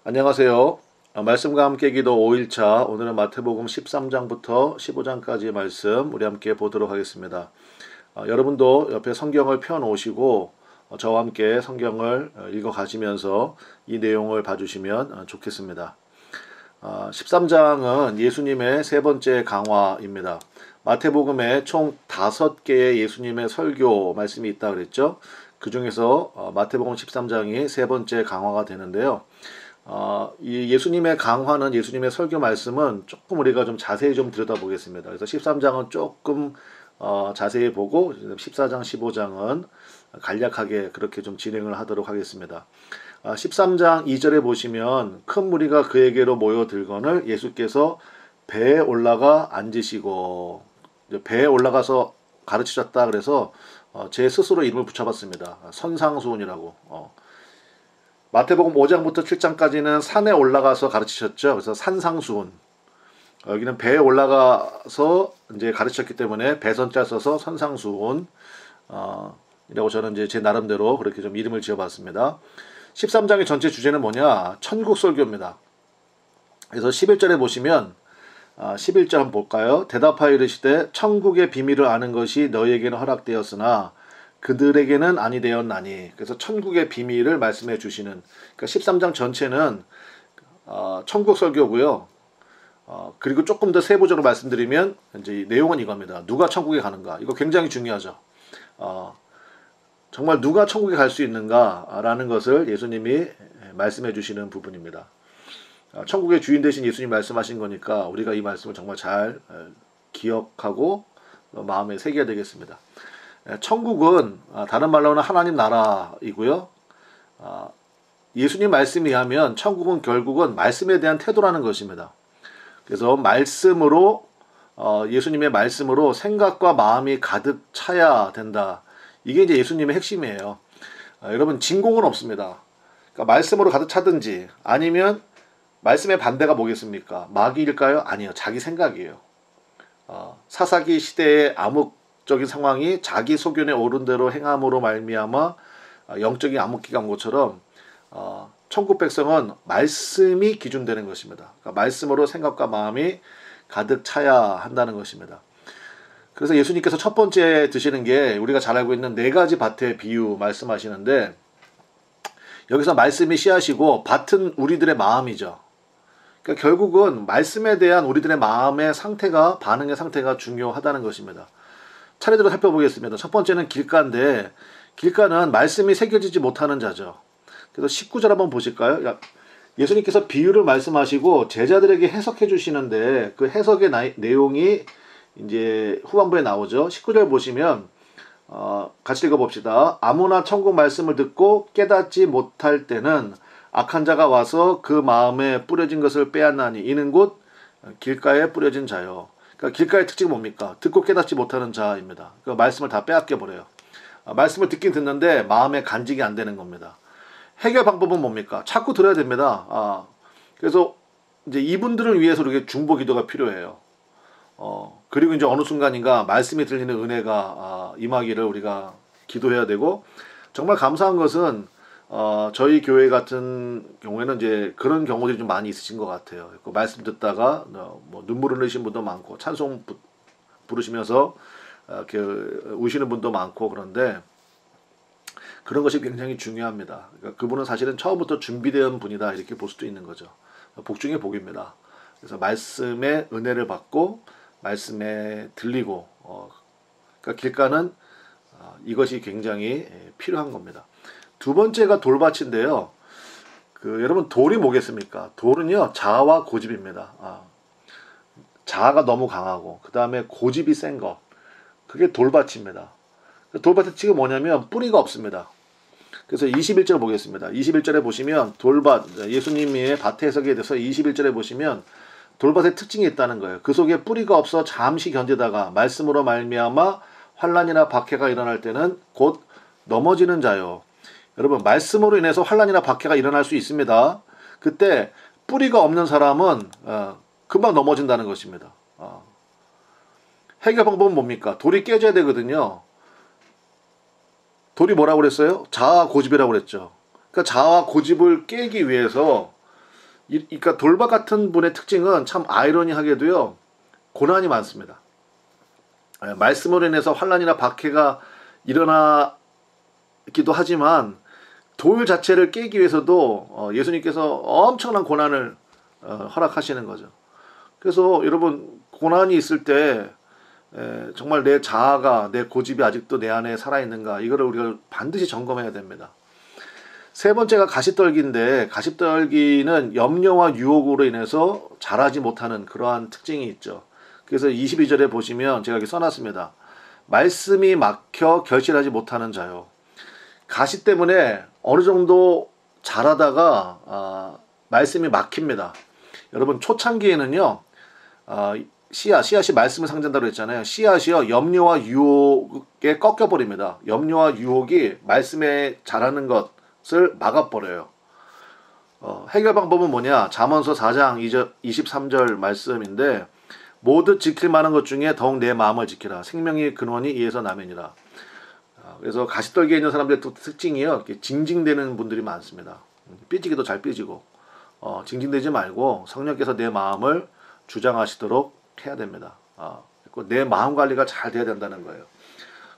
안녕하세요. 말씀과 함께 기도 5일차 오늘은 마태복음 13장부터 15장까지의 말씀 우리 함께 보도록 하겠습니다. 여러분도 옆에 성경을 펴놓으시고 저와 함께 성경을 읽어가시면서 이 내용을 봐주시면 좋겠습니다. 13장은 예수님의 세 번째 강화입니다. 마태복음에 총 5개의 예수님의 설교 말씀이 있다 그랬죠. 그 중에서 마태복음 13장이 세 번째 강화가 되는데요. 이 예수님의 강화는 예수님의 설교 말씀은 조금 우리가 좀 자세히 좀 들여다보겠습니다. 그래서 13장은 조금 자세히 보고 14장, 15장은 간략하게 그렇게 좀 진행을 하도록 하겠습니다. 13장 2절에 보시면 큰 무리가 그에게로 모여들거늘 예수께서 배에 올라가 앉으시고 배에 올라가서 가르치셨다 그래서 제 스스로 이름을 붙여봤습니다. 선상수훈이라고. 마태복음 5장부터 7장까지는 산에 올라가서 가르치셨죠. 그래서 산상수훈. 여기는 배에 올라가서 이제 가르치셨기 때문에 배선자 써서 선상수훈. 이라고 저는 이제 제 나름대로 그렇게 좀 이름을 지어봤습니다. 13장의 전체 주제는 뭐냐? 천국 설교입니다. 그래서 11절에 보시면 11절 한번 볼까요? 대답하여 이르시되 천국의 비밀을 아는 것이 너희에게는 허락되었으나 그들에게는 아니 되었나니. 그래서 천국의 비밀을 말씀해 주시는, 그러니까 13장 전체는 천국 설교고요. 그리고 조금 더 세부적으로 말씀드리면 이제 내용은 이겁니다. 누가 천국에 가는가? 이거 굉장히 중요하죠. 정말 누가 천국에 갈 수 있는가라는 것을 예수님이 말씀해 주시는 부분입니다. 천국의 주인 되신 예수님 말씀하신 거니까 우리가 이 말씀을 정말 잘 기억하고 마음에 새겨야 되겠습니다. 천국은 다른 말로는 하나님 나라이고요. 예수님 말씀에 의하면 천국은 결국은 말씀에 대한 태도라는 것입니다. 그래서 말씀으로 예수님의 말씀으로 생각과 마음이 가득 차야 된다. 이게 이제 예수님의 핵심이에요. 여러분 진공은 없습니다. 그러니까 말씀으로 가득 차든지 아니면 말씀의 반대가 뭐겠습니까? 마귀일까요? 아니요. 자기 생각이에요. 사사기 시대의 암흑적인 상황이 자기 소견에 오른 대로 행함으로 말미암아 영적인 암흑기가 온 것처럼 천국 백성은 말씀이 기준되는 것입니다. 그러니까 말씀으로 생각과 마음이 가득 차야 한다는 것입니다. 그래서 예수님께서 첫 번째 드시는 게 우리가 잘 알고 있는 4가지 밭의 비유 말씀하시는데, 여기서 말씀이 씨앗이고 밭은 우리들의 마음이죠. 그러니까 결국은 말씀에 대한 우리들의 마음의 상태가, 반응의 상태가 중요하다는 것입니다. 차례대로 살펴보겠습니다. 첫 번째는 길가인데, 길가는 말씀이 새겨지지 못하는 자죠. 그래서 19절 한번 보실까요? 예수님께서 비유를 말씀하시고 제자들에게 해석해 주시는데 그 해석의 내용이 이제 후반부에 나오죠. 19절 보시면 같이 읽어봅시다. 아무나 천국 말씀을 듣고 깨닫지 못할 때는 악한 자가 와서 그 마음에 뿌려진 것을 빼앗나니 이는 곧 길가에 뿌려진 자요. 그러니까 길가의 특징이 뭡니까? 듣고 깨닫지 못하는 자입니다. 그 말씀을 다 빼앗겨 버려요. 말씀을 듣긴 듣는데 마음에 간직이 안 되는 겁니다. 해결 방법은 뭡니까? 자꾸 들어야 됩니다. 그래서 이제 이분들을 위해서 이렇게 중보 기도가 필요해요. 그리고 이제 어느 순간인가 말씀이 들리는 은혜가 임하기를 우리가 기도해야 되고, 정말 감사한 것은 저희 교회 같은 경우에는 이제 그런 경우들이 좀 많이 있으신 것 같아요. 그 말씀 듣다가 뭐 눈물 흘리신 분도 많고 찬송 부르시면서 이렇게 우시는 분도 많고, 그런데 그런 것이 굉장히 중요합니다. 그러니까 그분은 사실은 처음부터 준비된 분이다 이렇게 볼 수도 있는 거죠. 복 중에 복입니다. 그래서 말씀의 은혜를 받고 말씀에 들리고 그러니까 길가는 이것이 굉장히 필요한 겁니다. 두 번째가 돌밭인데요. 여러분 돌이 뭐겠습니까? 돌은요 자아와 고집입니다. 자아가 너무 강하고 그 다음에 고집이 센 것, 그게 돌밭입니다. 돌밭의 특징이 뭐냐면 뿌리가 없습니다. 그래서 21절 보겠습니다. 21절에 보시면 돌밭, 예수님의 밭 해석에 대해서 21절에 보시면 돌밭의 특징이 있다는 거예요. 그 속에 뿌리가 없어 잠시 견디다가 말씀으로 말미암아 환난이나 박해가 일어날 때는 곧 넘어지는 자요. 여러분 말씀으로 인해서 환난이나 박해가 일어날 수 있습니다. 그때 뿌리가 없는 사람은 금방 넘어진다는 것입니다. 해결 방법은 뭡니까? 돌이 깨져야 되거든요. 돌이 뭐라고 그랬어요? 자아 고집이라고 그랬죠. 그러니까 자아 고집을 깨기 위해서 그러니까 돌박 같은 분의 특징은 참 아이러니하게도요, 고난이 많습니다. 말씀으로 인해서 환난이나 박해가 일어나기도 하지만 돌 자체를 깨기 위해서도 예수님께서 엄청난 고난을 허락하시는 거죠. 그래서 여러분, 고난이 있을 때 정말 내 자아가, 내 고집이 아직도 내 안에 살아있는가, 이거를 우리가 반드시 점검해야 됩니다. 세 번째가 가시떨기인데, 가시떨기는 염려와 유혹으로 인해서 자라지 못하는 그러한 특징이 있죠. 그래서 22절에 보시면 제가 여기 써놨습니다. 말씀이 막혀 결실하지 못하는 자요. 가시 때문에 어느 정도 자라다가 말씀이 막힙니다. 여러분, 초창기에는요, 씨앗이 말씀을 상징한다고 했잖아요. 씨앗이요, 염려와 유혹에 꺾여버립니다. 염려와 유혹이 말씀에 자라는 것을 막아버려요. 해결 방법은 뭐냐? 잠언서 4장 23절 말씀인데, 모두 지킬 만한 것 중에 더욱 내 마음을 지키라. 생명의 근원이 이에서 나면이라. 그래서 가시떨기에 있는 사람들의 또 특징이요, 이렇게 징징대는 분들이 많습니다. 삐지기도 잘 삐지고, 징징대지 말고 성령께서 내 마음을 주장하시도록 해야 됩니다. 내 마음 관리가 잘 돼야 된다는 거예요.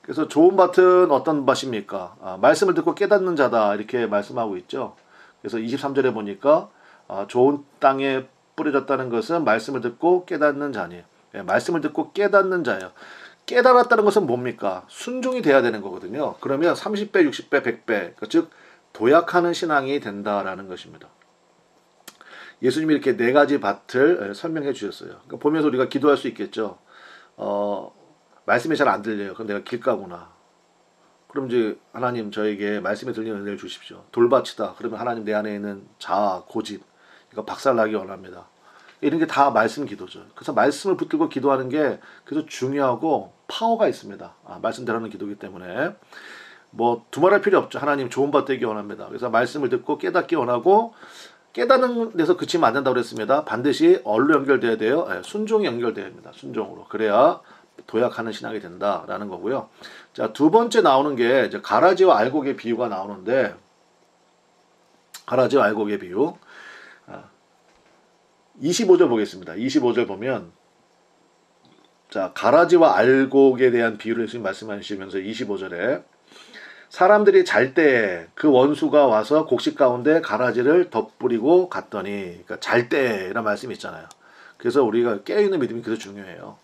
그래서 좋은 밭은 어떤 밭입니까? 말씀을 듣고 깨닫는 자다, 이렇게 말씀하고 있죠. 그래서 23절에 보니까 좋은 땅에 뿌려졌다는 것은 말씀을 듣고 깨닫는 자니, 말씀을 듣고 깨닫는 자예요. 깨달았다는 것은 뭡니까? 순종이 돼야 되는 거거든요. 그러면 30배, 60배, 100배, 즉 도약하는 신앙이 된다라는 것입니다. 예수님이 이렇게 네 가지 밭을 설명해 주셨어요. 그러니까 보면서 우리가 기도할 수 있겠죠. 말씀이 잘 안 들려요. 그럼 내가 길가구나. 그럼 이제 하나님, 저에게 말씀에 들리는 은혜를 주십시오. 돌밭이다. 그러면 하나님, 내 안에 있는 자아, 고집, 이거 박살나기 원합니다. 이런 게 다 말씀 기도죠. 그래서 말씀을 붙들고 기도하는 게 그래서 중요하고 파워가 있습니다. 말씀대로 하는 기도이기 때문에 뭐 두말할 필요 없죠. 하나님, 좋은 밭 되기 원합니다. 그래서 말씀을 듣고 깨닫기 원하고, 깨닫는 데서 그치면 안 된다고 그랬습니다. 반드시 얼로 연결돼야 돼요. 순종이 연결돼야 됩니다. 순종으로. 그래야 도약하는 신앙이 된다라는 거고요. 자, 두 번째 나오는 게 이제 가라지와 알곡의 비유가 나오는데, 가라지와 알곡의 비유. 25절 보겠습니다. 25절 보면, 자, 가라지와 알곡에 대한 비유를 예수님 말씀하시면서 25절에 사람들이 잘 때 그 원수가 와서 곡식 가운데 가라지를 덧뿌리고 갔더니, 그러니까 잘 때라는 말씀이 있잖아요. 그래서 우리가 깨어있는 믿음이 그래서 중요해요.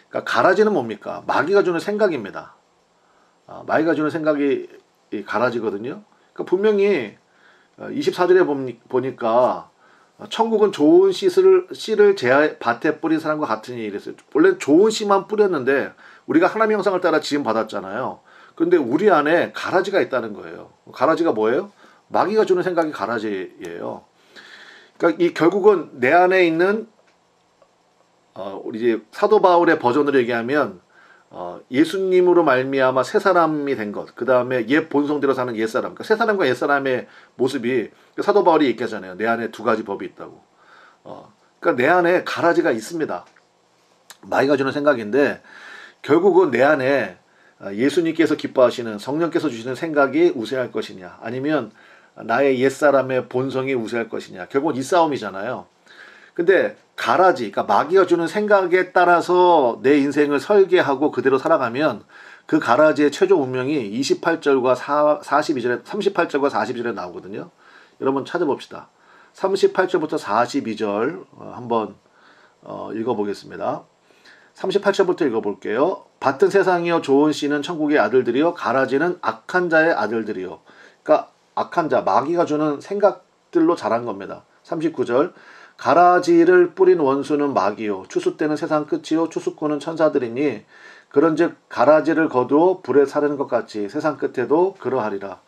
그러니까 가라지는 뭡니까? 마귀가 주는 생각입니다. 마귀가 주는 생각이 가라지거든요. 그러니까 분명히 24절에 보니까 천국은 좋은 씨를 밭에 뿌린 사람과 같으니 이랬어요. 원래 좋은 씨만 뿌렸는데 우리가 하나님의 형상을 따라 지음 받았잖아요. 근데 우리 안에 가라지가 있다는 거예요. 가라지가 뭐예요? 마귀가 주는 생각이 가라지예요. 그러니까 이 결국은 내 안에 있는 우리 이제 사도 바울의 버전으로 얘기하면 예수님으로 말미암아 새 사람이 된 것, 그 다음에 옛 본성대로 사는 옛 사람, 그러니까 새 사람과 옛 사람의 모습이 사도 바울이 얘기하잖아요. 내 안에 두 가지 법이 있다고. 그러니까 내 안에 가라지가 있습니다. 마귀가 주는 생각인데 결국은 내 안에 예수님께서 기뻐하시는 성령께서 주시는 생각이 우세할 것이냐, 아니면 나의 옛사람의 본성이 우세할 것이냐, 결국은 이 싸움이잖아요. 근데 가라지, 그러니까 마귀가 주는 생각에 따라서 내 인생을 설계하고 그대로 살아가면 그 가라지의 최종 운명이 28절과 42절에, 38절과 42절에 나오거든요. 여러분 찾아봅시다. 38절부터 42절 한번 읽어보겠습니다. 38절부터 읽어볼게요. 밭은 세상이요, 좋은 씨는 천국의 아들들이요, 가라지는 악한 자의 아들들이요. 그러니까 악한 자, 마귀가 주는 생각들로 자란 겁니다. 39절. 가라지를 뿌린 원수는 마귀요, 추수 때는 세상 끝이요, 추수꾼은 천사들이니 그런즉 가라지를 거두어 불에 사르는 것 같이 세상 끝에도 그러하리라.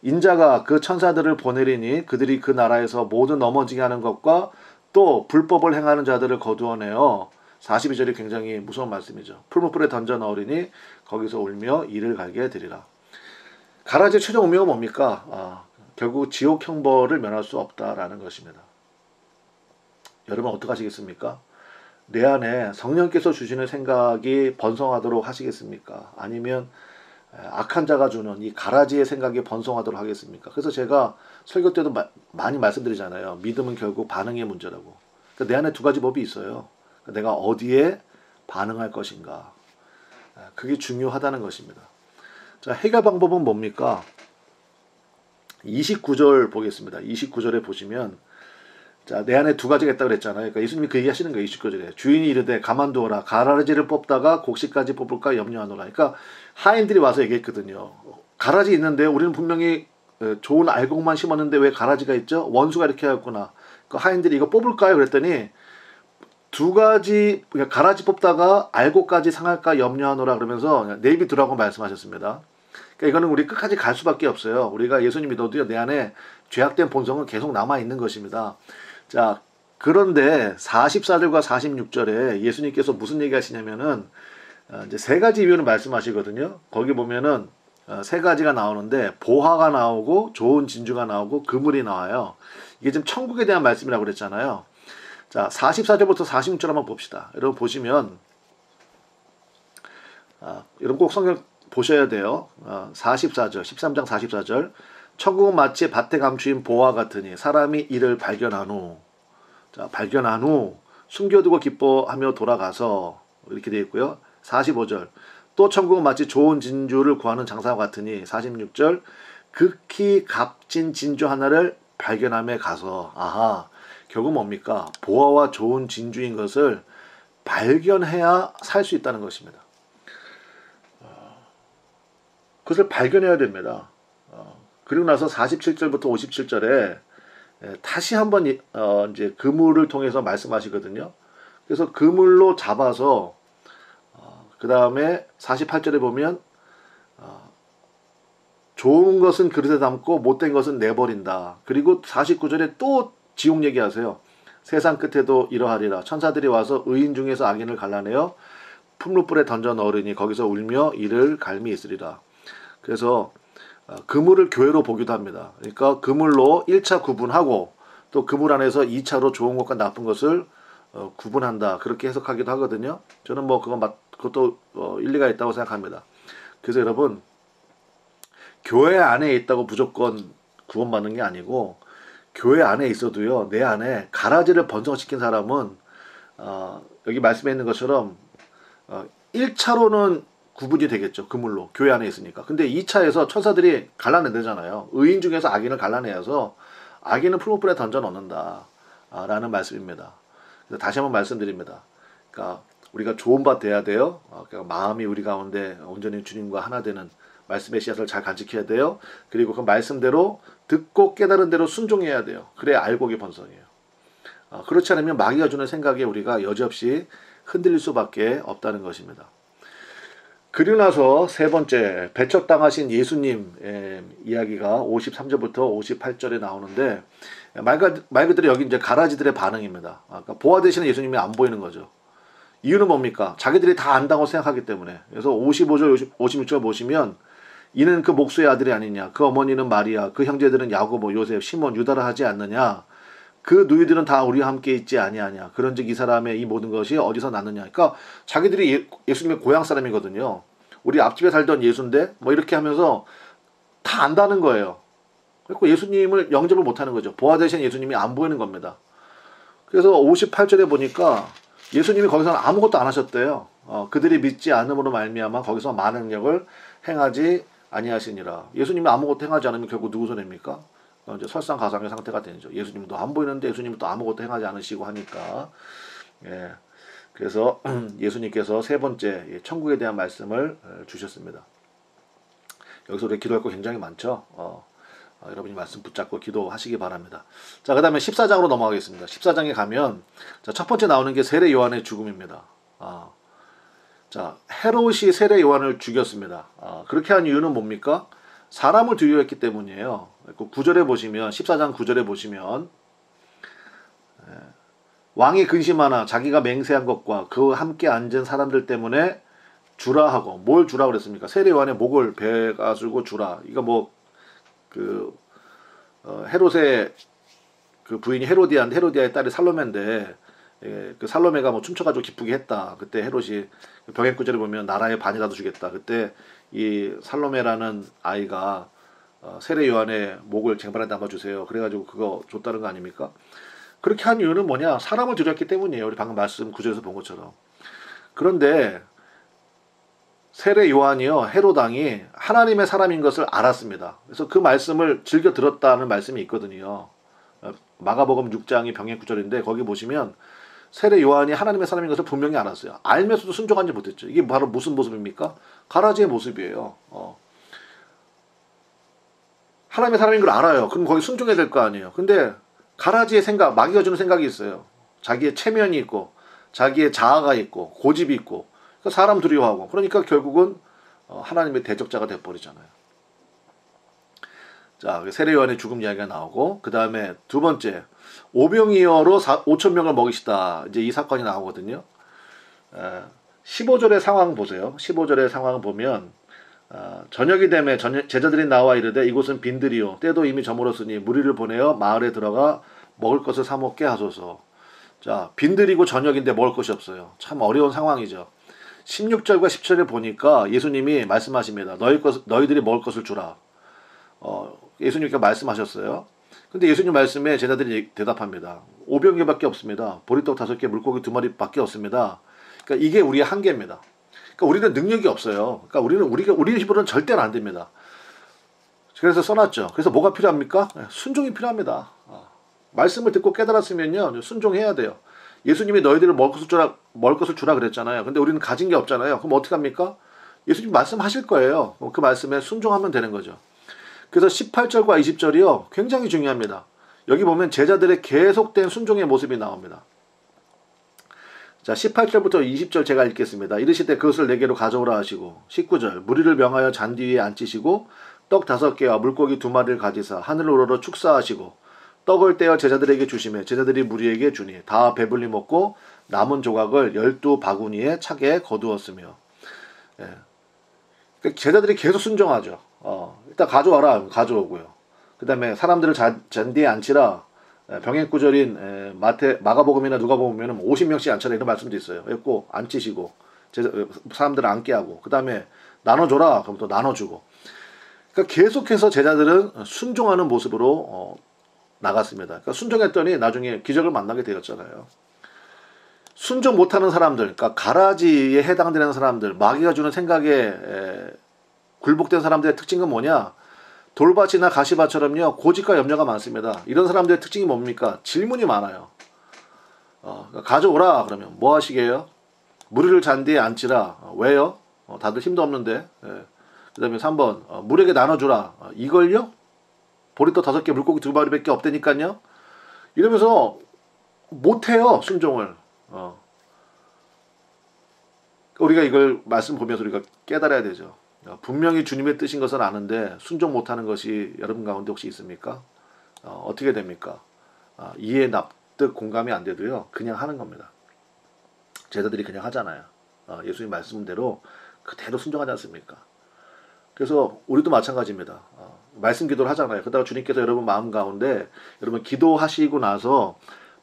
인자가 그 천사들을 보내리니 그들이 그 나라에서 모두 넘어지게 하는 것과 또 불법을 행하는 자들을 거두어내어, 42절이 굉장히 무서운 말씀이죠. 풀무불에 던져 넣으리니 거기서 울며 이를 갈게 되리라. 가라지의 최종 운명은 뭡니까? 결국 지옥 형벌을 면할 수 없다라는 것입니다. 여러분 어떻게 하시겠습니까? 내 안에 성령께서 주시는 생각이 번성하도록 하시겠습니까? 아니면 악한 자가 주는 이 가라지의 생각이 번성하도록 하겠습니까? 그래서 제가 설교 때도 많이 말씀드리잖아요. 믿음은 결국 반응의 문제라고. 그러니까 내 안에 두 가지 법이 있어요. 그러니까 내가 어디에 반응할 것인가. 그게 중요하다는 것입니다. 자, 해결 방법은 뭡니까? 29절 보겠습니다. 29절에 보시면, 자, 내 안에 두 가지가 있다고 그랬잖아요. 그러니까 예수님이 그 얘기 하시는 거예요. 29절에. 주인이 이르되 가만두어라. 가라지를 뽑다가 곡식까지 뽑을까 염려하노라. 그러니까 하인들이 와서 얘기했거든요. 가라지 있는데 우리는 분명히 좋은 알곡만 심었는데 왜 가라지가 있죠? 원수가 이렇게 하였구나. 그 하인들이 이거 뽑을까요? 그랬더니 두 가지, 그러니까 가라지 뽑다가 알곡까지 상할까 염려하노라 그러면서 내비두라고 말씀하셨습니다. 그러니까 이거는 우리 끝까지 갈 수밖에 없어요. 우리가 예수님 믿어도요, 내 안에 죄악된 본성은 계속 남아있는 것입니다. 자, 그런데 44절과 46절에 예수님께서 무슨 얘기 하시냐면은, 이제 세 가지 이유를 말씀하시거든요. 거기 보면은, 세 가지가 나오는데, 보화가 나오고, 좋은 진주가 나오고, 그물이 나와요. 이게 지금 천국에 대한 말씀이라고 그랬잖아요. 자, 44절부터 46절 한번 봅시다. 여러분 보시면, 여러분 꼭 성경 보셔야 돼요. 44절, 13장 44절. 천국은 마치 밭에 감추인 보화 같으니 사람이 이를 발견한 후, 자, 발견한 후 숨겨두고 기뻐하며 돌아가서 이렇게 되어 있고요. 45절. 또 천국은 마치 좋은 진주를 구하는 장사와 같으니 46절. 극히 값진 진주 하나를 발견함에 가서, 아하, 결국 뭡니까? 보화와 좋은 진주인 것을 발견해야 살 수 있다는 것입니다. 그것을 발견해야 됩니다. 그리고 나서 47절부터 57절에 다시 한번 이제 그물을 통해서 말씀하시거든요. 그래서 그물로 잡아서 그 다음에 48절에 보면 좋은 것은 그릇에 담고 못된 것은 내버린다. 그리고 49절에 또 지옥 얘기하세요. 세상 끝에도 이러하리라. 천사들이 와서 의인 중에서 악인을 갈라내어 풍루불에 던져 넣으리니 거기서 울며 이를 갈미 있으리라. 그래서 그물을 교회로 보기도 합니다. 그러니까 그물로 1차 구분하고 또 그물 안에서 2차로 좋은 것과 나쁜 것을 구분한다. 그렇게 해석하기도 하거든요. 저는 뭐 그것도 일리가 있다고 생각합니다. 그래서 여러분, 교회 안에 있다고 무조건 구원받는 게 아니고 교회 안에 있어도요, 내 안에 가라지를 번성시킨 사람은 여기 말씀해 있는 것처럼 1차로는 구분이 되겠죠. 그물로. 교회 안에 있으니까. 근데 2차에서 천사들이 갈라내잖아요. 의인 중에서 악인을 갈라내어서 악인은 풀무불에 던져 넣는다. 라는 말씀입니다. 그래서 다시 한번 말씀드립니다. 그러니까 우리가 좋은 밭 돼야 돼요. 그러니까 마음이 우리 가운데 온전히 주님과 하나 되는 말씀의 씨앗을 잘 간직해야 돼요. 그리고 그 말씀대로 듣고 깨달은 대로 순종해야 돼요. 그래야 알곡이 번성해요. 그렇지 않으면 마귀가 주는 생각에 우리가 여지없이 흔들릴 수밖에 없다는 것입니다. 그리고 나서 세 번째, 배척당하신 예수님 이야기가 53절부터 58절에 나오는데, 말 그대로 여기 이제 가라지들의 반응입니다. 그러니까 보화 되시는 예수님이 안 보이는 거죠. 이유는 뭡니까? 자기들이 다 안다고 생각하기 때문에. 그래서 55절, 56절 보시면, 이는 그 목수의 아들이 아니냐? 그 어머니는 마리아, 그 형제들은 야고보, 요셉, 시몬, 유다라 하지 않느냐? 그 누이들은 다 우리와 함께 있지 아니하냐. 그런즉 이 사람의 이 모든 것이 어디서 났느냐. 그러니까 자기들이 예수님의 고향 사람이거든요. 우리 앞집에 살던 예수인데 뭐 이렇게 하면서 다 안다는 거예요. 그리고 예수님을 영접을 못하는 거죠. 보아 되신 예수님이 안 보이는 겁니다. 그래서 58절에 보니까 예수님이 거기서는 아무것도 안 하셨대요. 그들이 믿지 않음으로 말미암아 거기서 많은 능력을 행하지 아니하시니라. 예수님이 아무것도 행하지 않으면 결국 누구 손해입니까? 이제 설상가상의 상태가 되죠. 예수님도 안 보이는데 예수님은 또 아무것도 행하지 않으시고 하니까. 예. 그래서 예수님께서 세 번째 천국에 대한 말씀을 주셨습니다. 여기서 우리 기도할 거 굉장히 많죠. 여러분이 말씀 붙잡고 기도하시기 바랍니다. 자, 그 다음에 14장으로 넘어가겠습니다. 14장에 가면 자, 첫 번째 나오는 게 세례 요한의 죽음입니다. 자, 헤롯이 세례 요한을 죽였습니다. 그렇게 한 이유는 뭡니까? 사람을 두려워했기 때문이에요. 9절에 보시면 14장 9절에 보시면 왕이 근심하나 자기가 맹세한 것과 그 함께 앉은 사람들 때문에 주라 하고 뭘 주라 그랬습니까? 세례 요한의 목을 베가지고 주라. 이거 뭐 헤롯의 그 부인이 헤로디아의 딸이 살로메인데 그 살로메가 뭐 춤춰가지고 기쁘게 했다. 그때 헤롯이 병행 구절에 보면 나라의 반이라도 주겠다. 그때 이 살로메라는 아이가 세례 요한의 목을 쟁반에 담아주세요. 그래가지고 그거 줬다는 거 아닙니까? 그렇게 한 이유는 뭐냐? 사람을 두렵기 때문이에요. 우리 방금 말씀 구절에서 본 것처럼. 그런데 세례 요한이요, 헤롯 왕이 하나님의 사람인 것을 알았습니다. 그래서 그 말씀을 즐겨 들었다는 말씀이 있거든요. 마가복음 6장이 병행 구절인데 거기 보시면 세례 요한이 하나님의 사람인 것을 분명히 알았어요. 알면서도 순종하지 못했죠. 이게 바로 무슨 모습입니까? 가라지의 모습이에요. 하나님의 사람인 걸 알아요. 그럼 거기 순종해야 될 거 아니에요. 근데 가라지의 생각, 마귀가 주는 생각이 있어요. 자기의 체면이 있고 자기의 자아가 있고 고집이 있고 사람 두려워하고, 그러니까 결국은 하나님의 대적자가 돼버리잖아요. 자, 세례 요한의 죽음 이야기가 나오고, 그 다음에 두 번째, 오병이어로 5천 명을 먹이시다. 이제 이 사건이 나오거든요. 15절의 상황 보세요. 15절의 상황을 보면 저녁이 되매 제자들이 나와 이르되 이곳은 빈들이요 때도 이미 저물었으니 무리를 보내어 마을에 들어가 먹을 것을 사 먹게 하소서. 자, 빈들이고 저녁인데 먹을 것이 없어요. 참 어려운 상황이죠. 16절과 17절에 보니까 예수님이 말씀하십니다. 너희들이 먹을 것을 주라. 예수님께 말씀하셨어요. 근데 예수님 말씀에 제자들이 대답합니다. 오병이어밖에 없습니다. 보리떡 5개, 물고기 2마리밖에 없습니다. 그러니까 이게 우리의 한계입니다. 그러니까 우리는 능력이 없어요. 그러니까 우리 힘으로는 절대로 안 됩니다. 그래서 써놨죠. 그래서 뭐가 필요합니까? 순종이 필요합니다. 말씀을 듣고 깨달았으면요, 순종해야 돼요. 예수님이 너희들을 먹을 것을 주라 그랬잖아요. 근데 우리는 가진 게 없잖아요. 그럼 어떻게 합니까? 예수님 말씀하실 거예요. 그 말씀에 순종하면 되는 거죠. 그래서 18절과 20절이요, 굉장히 중요합니다. 여기 보면 제자들의 계속된 순종의 모습이 나옵니다. 자, 18절부터 20절 제가 읽겠습니다. 이르시되 그것을 내게로 가져오라 하시고, 19절 무리를 명하여 잔디 위에 앉히시고 떡 5개와 물고기 2마리를 가지사 하늘을 우러러 축사하시고 떡을 떼어 제자들에게 주시매 제자들이 무리에게 주니 다 배불리 먹고 남은 조각을 12바구니에 차게 거두었으며. 예. 제자들이 계속 순종하죠. 일단 가져와라. 가져오고요. 그 다음에 사람들을 잔디에 앉히라. 병행 구절인 마가복음이나 누가복음에는 50명씩 앉혀라 이런 말씀도 있어요. 그래서 앉히시고 사람들을 앉게 하고, 그 다음에 나눠줘라. 그럼 또 나눠주고. 그러니까 계속해서 제자들은 순종하는 모습으로 나갔습니다. 그러니까 순종했더니 나중에 기적을 만나게 되었잖아요. 순종 못하는 사람들, 그러니까 가라지에 해당되는 사람들, 마귀가 주는 생각에 굴복된 사람들의 특징은 뭐냐? 돌밭이나 가시밭처럼요, 고집과 염려가 많습니다. 이런 사람들의 특징이 뭡니까? 질문이 많아요. 그러니까 가져오라. 그러면 뭐 하시게요? 무리를 잔디에 앉히라. 왜요? 다들 힘도 없는데. 그 다음에 3번 물에게 나눠주라. 이걸요? 보리떡 5개, 물고기 2마리밖에 없다니까요. 이러면서 못해요, 순종을. 우리가 이걸 말씀 보면서 우리가 깨달아야 되죠. 분명히 주님의 뜻인 것은 아는데 순종 못하는 것이 여러분 가운데 혹시 있습니까? 어떻게 됩니까? 이해, 납득, 공감이 안 돼도요, 그냥 하는 겁니다. 제자들이 그냥 하잖아요. 예수님 말씀대로 그대로 순종하지 않습니까? 그래서 우리도 마찬가지입니다. 말씀 기도를 하잖아요. 그러다가 주님께서 여러분 마음 가운데 여러분 기도하시고 나서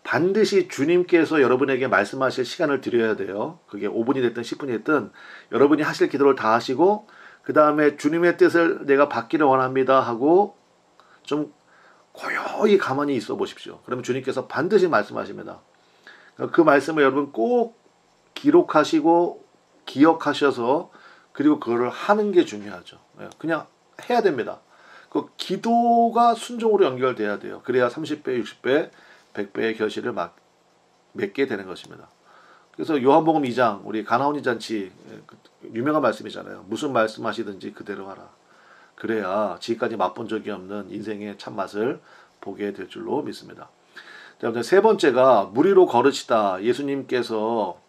반드시 주님께서 여러분에게 말씀하실 시간을 드려야 돼요. 그게 5분이 됐든 10분이 됐든 여러분이 하실 기도를 다 하시고, 그 다음에 주님의 뜻을 내가 받기를 원합니다 하고 좀 고요히 가만히 있어 보십시오. 그러면 주님께서 반드시 말씀하십니다. 그 말씀을 여러분 꼭 기록하시고 기억하셔서 그리고 그거를 하는 게 중요하죠. 그냥 해야 됩니다. 그 기도가 순종으로 연결돼야 돼요. 그래야 30배, 60배, 100배의 결실을 맺게 되는 것입니다. 그래서 요한복음 2장 우리 가나오니 잔치 유명한 말씀이잖아요. 무슨 말씀하시든지 그대로 하라. 그래야 지금까지 맛본 적이 없는 인생의 참맛을 보게 될 줄로 믿습니다. 세 번째가 무리로 걸으시다. 예수님께서,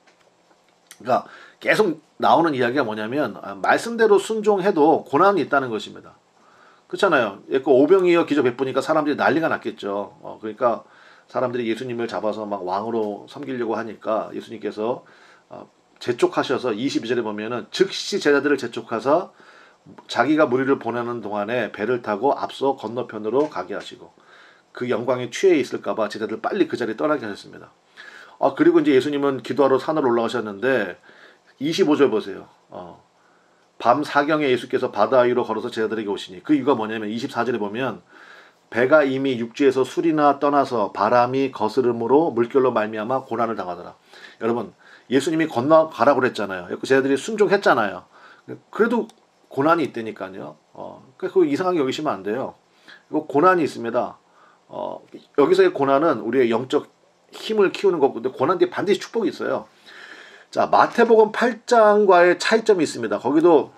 그러니까 계속 나오는 이야기가 뭐냐면 말씀대로 순종해도 고난이 있다는 것입니다. 그렇잖아요. 오병이어 기적 베푸니까 사람들이 난리가 났겠죠. 그러니까 사람들이 예수님을 잡아서 막 왕으로 섬기려고 하니까 예수님께서 재촉하셔서 22절에 보면은 즉시 제자들을 재촉하사 자기가 무리를 보내는 동안에 배를 타고 앞서 건너편으로 가게 하시고, 그 영광에 취해 있을까봐 제자들 빨리 그 자리에 떠나게 하셨습니다. 그리고 이제 예수님은 기도하러 산으로 올라가셨는데 25절 보세요. 밤 사경에 예수께서 바다 위로 걸어서 제자들에게 오시니, 그 이유가 뭐냐면 24절에 보면 배가 이미 육지에서 술이나 떠나서 바람이 거스름으로 물결로 말미암아 고난을 당하더라. 여러분, 예수님이 건너가라고 그랬잖아요. 제자들이 순종했잖아요. 그래도 고난이 있다니까요. 그거 이상하게 여기시면 안 돼요. 이거 고난이 있습니다. 여기서의 고난은 우리의 영적 힘을 키우는 거고, 근데 고난 뒤에 반드시 축복이 있어요. 자, 마태복음 8장과의 차이점이 있습니다. 거기도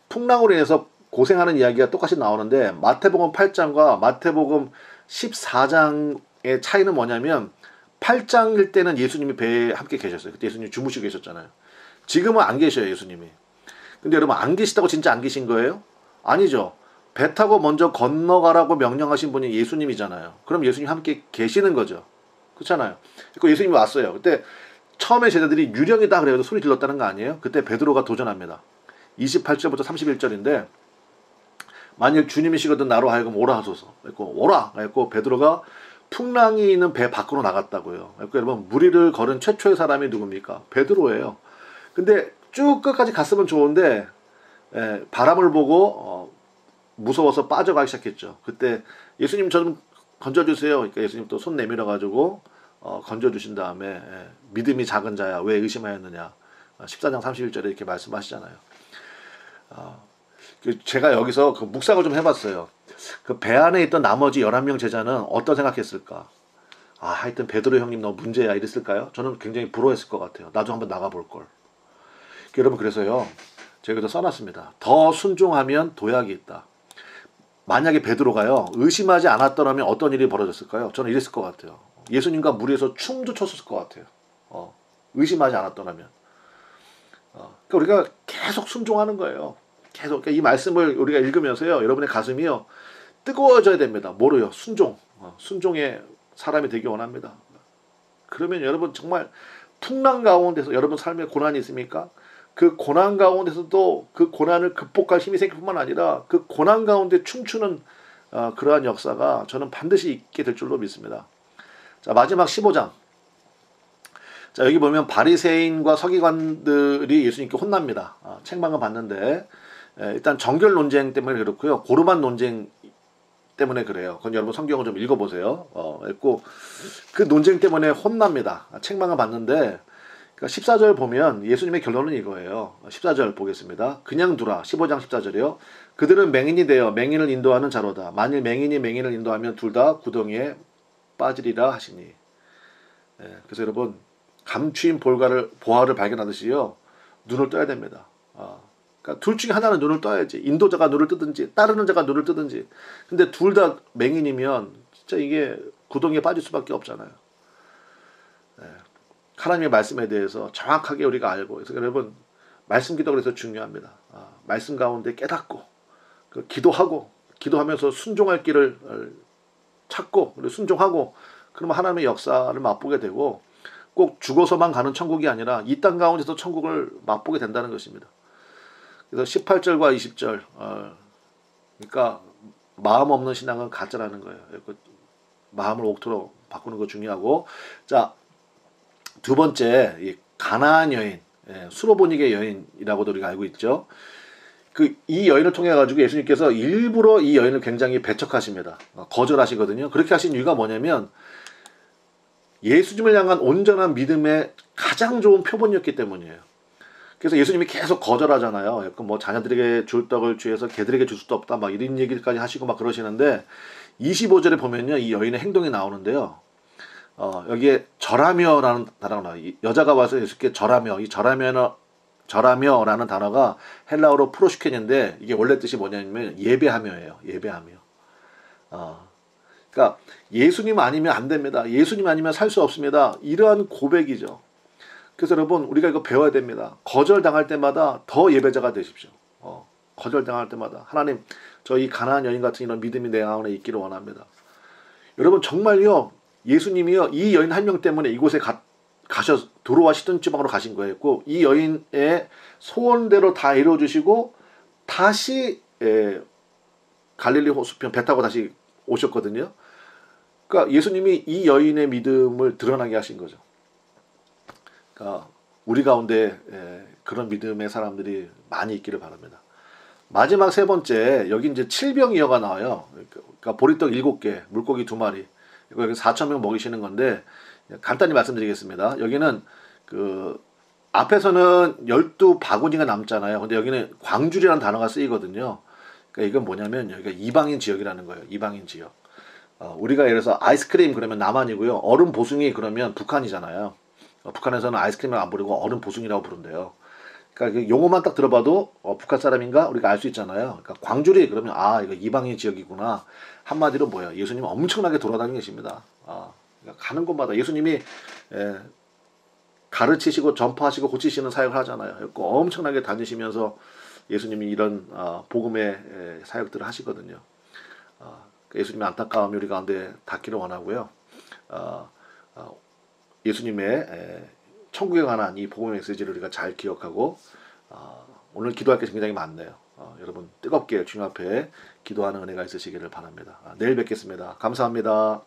풍랑으로 인해서 고생하는 이야기가 똑같이 나오는데, 마태복음 8장과 마태복음 14장의 차이는 뭐냐면, 8장일 때는 예수님이 배에 함께 계셨어요. 그때 예수님이 주무시고 계셨잖아요. 지금은 안 계셔요, 예수님이. 근데 여러분, 안 계시다고 진짜 안 계신 거예요? 아니죠. 배 타고 먼저 건너가라고 명령하신 분이 예수님이잖아요. 그럼 예수님 함께 계시는 거죠. 그렇잖아요. 그 예수님이 왔어요. 그때 처음에 제자들이 유령이다 그래도 소리 질렀다는 거 아니에요? 그때 베드로가 도전합니다. 28절부터 31절인데, 만일 주님이시거든 나로 하여금 오라 하소서. 그래서 오라. 그래서 베드로가 풍랑이 있는 배 밖으로 나갔다고요. 그래서 여러분, 무리를 걸은 최초의 사람이 누굽니까? 베드로예요. 근데 쭉 끝까지 갔으면 좋은데 바람을 보고 무서워서 빠져가기 시작했죠. 그때 예수님 저 좀 건져주세요. 그러니까 예수님 또 손 내밀어 가지고 건져주신 다음에 믿음이 작은 자야 왜 의심하였느냐, 14장 31절에 이렇게 말씀하시잖아요. 제가 여기서 그 묵상을 좀 해봤어요. 그 배 안에 있던 나머지 11명 제자는 어떤 생각했을까? 하여튼 베드로 형님 너무 문제야 이랬을까요? 저는 굉장히 부러워했을 것 같아요. 나도 한번 나가볼 걸. 여러분, 그래서요, 제가 여기다 써놨습니다. 더 순종하면 도약이 있다. 만약에 베드로가요 의심하지 않았더라면 어떤 일이 벌어졌을까요? 저는 이랬을 것 같아요. 예수님과 무리에서 춤도 췄을 것 같아요. 의심하지 않았더라면. 그러니까 우리가 계속 순종하는 거예요. 계속. 그러니까 이 말씀을 우리가 읽으면서요, 여러분의 가슴이요 뜨거워져야 됩니다. 뭐로요? 순종. 순종의 사람이 되기 원합니다. 그러면 여러분 정말 풍랑 가운데서 여러분 삶에 고난이 있습니까? 그 고난 가운데서도 그 고난을 극복할 힘이 생길 뿐만 아니라 그 고난 가운데 춤추는 그러한 역사가 저는 반드시 있게 될 줄로 믿습니다. 자, 마지막 15장. 자, 여기 보면 바리새인과 서기관들이 예수님께 혼납니다. 책망을 받는데 일단 정결 논쟁 때문에 그렇고요. 고르반 논쟁 때문에 그래요. 그건 여러분 성경을 좀 읽어보세요. 그 논쟁 때문에 혼납니다. 책망을 받는데, 그러니까 14절 보면 예수님의 결론은 이거예요. 14절 보겠습니다. 그냥 두라. 15장 14절이요. 그들은 맹인이 되어 맹인을 인도하는 자로다. 만일 맹인이 맹인을 인도하면 둘 다 구덩이에 빠지리라 하시니. 그래서 여러분, 감추인 보화를 발견하듯이요, 눈을 떠야 됩니다. 그러니까 둘 중에 하나는 눈을 떠야지. 인도자가 눈을 뜨든지 따르는 자가 눈을 뜨든지. 근데 둘 다 맹인이면 진짜 이게 구덩이에 빠질 수밖에 없잖아요. 하나님의 말씀에 대해서 정확하게 우리가 알고, 그래서 여러분, 말씀 기도가 그래서 중요합니다. 말씀 가운데 깨닫고 기도하면서 순종할 길을 찾고 그리고 순종하고, 그러면 하나님의 역사를 맛보게 되고, 꼭 죽어서만 가는 천국이 아니라 이 땅 가운데서 천국을 맛보게 된다는 것입니다. 그래서 18절과 20절, 그러니까 마음 없는 신앙은 가짜라는 거예요. 마음을 옥토로 바꾸는 거 중요하고, 자, 두 번째, 이 가나안 여인, 수로보니게 여인이라고도 우리가 알고 있죠. 이 여인을 통해 가지고 예수님께서 일부러 이 여인을 굉장히 배척하십니다. 거절하시거든요. 그렇게 하신 이유가 뭐냐면 예수님을 향한 온전한 믿음의 가장 좋은 표본이었기 때문이에요. 그래서 예수님이 계속 거절하잖아요. 뭐 자녀들에게 줄 떡을 주에서 개들에게 줄 수도 없다, 막 이런 얘기까지 하시고 막 그러시는데, 25절에 보면요, 이 여인의 행동이 나오는데요. 여기에 절하며라는 단어가 나와요. 여자가 와서 예수께 절하며, 이 절하며라는 단어가 헬라어로 프로슈켄인데, 이게 원래 뜻이 뭐냐면 예배하며예요. 예배하며. 그러니까 예수님 아니면 안 됩니다. 예수님 아니면 살 수 없습니다. 이러한 고백이죠. 그래서 여러분, 우리가 이거 배워야 됩니다. 거절당할 때마다 더 예배자가 되십시오. 거절당할 때마다 하나님, 저 이 가나안 여인 같은 이런 믿음이 내 안에 있기를 원합니다. 여러분, 정말요, 예수님이요 이 여인 한 명 때문에 이곳에 가셔 도로와 시돈 지방으로 가신 거예요. 이 여인의 소원대로 다 이루어주시고 다시 갈릴리 호수편 배 타고 다시 오셨거든요. 그러니까 예수님이 이 여인의 믿음을 드러나게 하신 거죠. 그러니까 우리 가운데 그런 믿음의 사람들이 많이 있기를 바랍니다. 마지막 세 번째, 여기 이제 칠병이어가 나와요. 그러니까 보리떡 7개, 물고기 2마리. 이거 여기 4,000명 먹이시는 건데, 간단히 말씀드리겠습니다. 여기는 그 앞에서는 12바구니가 남잖아요. 근데 여기는 광주리라는 단어가 쓰이거든요. 그러니까 이건 뭐냐면 여기가 이방인 지역이라는 거예요. 이방인 지역. 우리가 예를 들어서 아이스크림 그러면 남한이고요. 얼음 보숭이 그러면 북한이잖아요. 북한에서는 아이스크림을 안 부르고 얼음 보숭이라고 부른대요. 그러니까 그 용어만 딱 들어봐도 북한 사람인가 우리가 알 수 있잖아요. 그러니까 광주리 그러면 아 이거 이방인 지역이구나. 한마디로 뭐예요? 예수님 엄청나게 돌아다니고 계십니다. 그러니까 가는 곳마다 예수님이 가르치시고 전파하시고 고치시는 사역을 하잖아요. 그러니까 엄청나게 다니시면서 예수님이 이런 복음의 사역들을 하시거든요. 예수님의 안타까움이 우리 가운데 닿기를 원하고요. 예수님의 천국에 관한 이 복음의 메시지를 우리가 잘 기억하고 오늘 기도할 게 굉장히 많네요. 여러분 뜨겁게 주님 앞에 기도하는 은혜가 있으시기를 바랍니다. 내일 뵙겠습니다. 감사합니다.